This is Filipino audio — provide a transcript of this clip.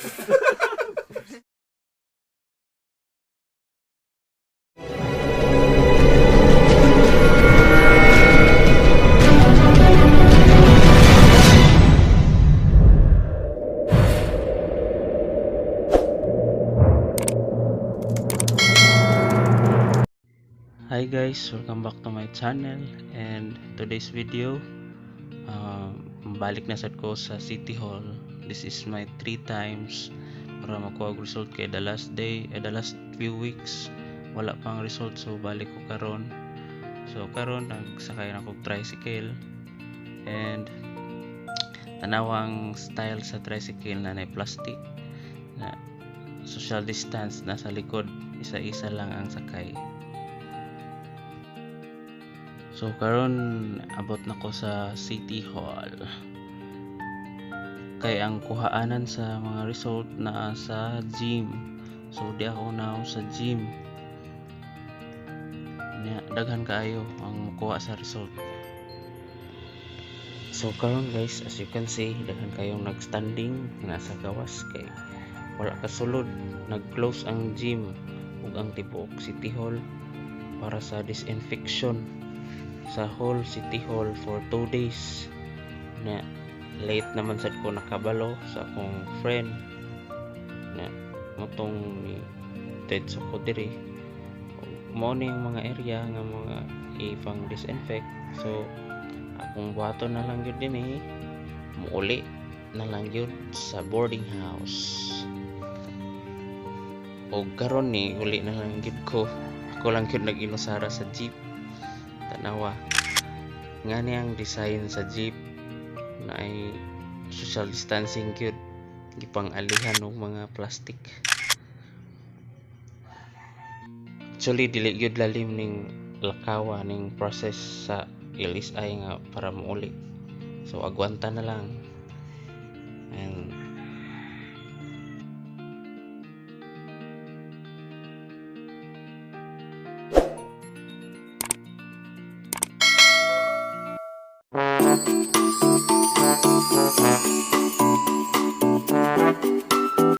Hi guys, welcome back to my channel, and today's video balik na sad ko sa City Hall. This is my 3 times para makuha og result kay the last few weeks wala pang result, so balik ko karon. So karon nagsakay na kog tricycle, and tanawang style sa tricycle na plastic na social distance, nasa likod isa-isa lang ang sakay. So karon abot na ko sa City Hall. Kay ang kuhaanan sa mga result na sa gym. So di ako na sa gym. Daghan kaayo ang kuha sa result. So karon guys, as you can see, daghan kayong nagstanding nasa gawas kay wala kasulod. Nag-close ang gym ug ang tibuok City Hall para sa disinfection sa whole City Hall for 2 days. Na late naman sad ko nakabalo sa akong friend na motong ni Tetso ko diri. Mao ni yung mga area nga mga ipang disinfect. So akong buhaton na lang yun din muuli na lang yun sa boarding house. O karon ni uli na lang yun ko. Ako lang yun nag-inusara sa jeep. Tanawa nga niyang design sa jeep na ay social distancing gyud, gipang alihan og mga plastic. Actually dili gyud lalim ning lakawa ning process sa LSI nga para muuli, so agwanta na lang. And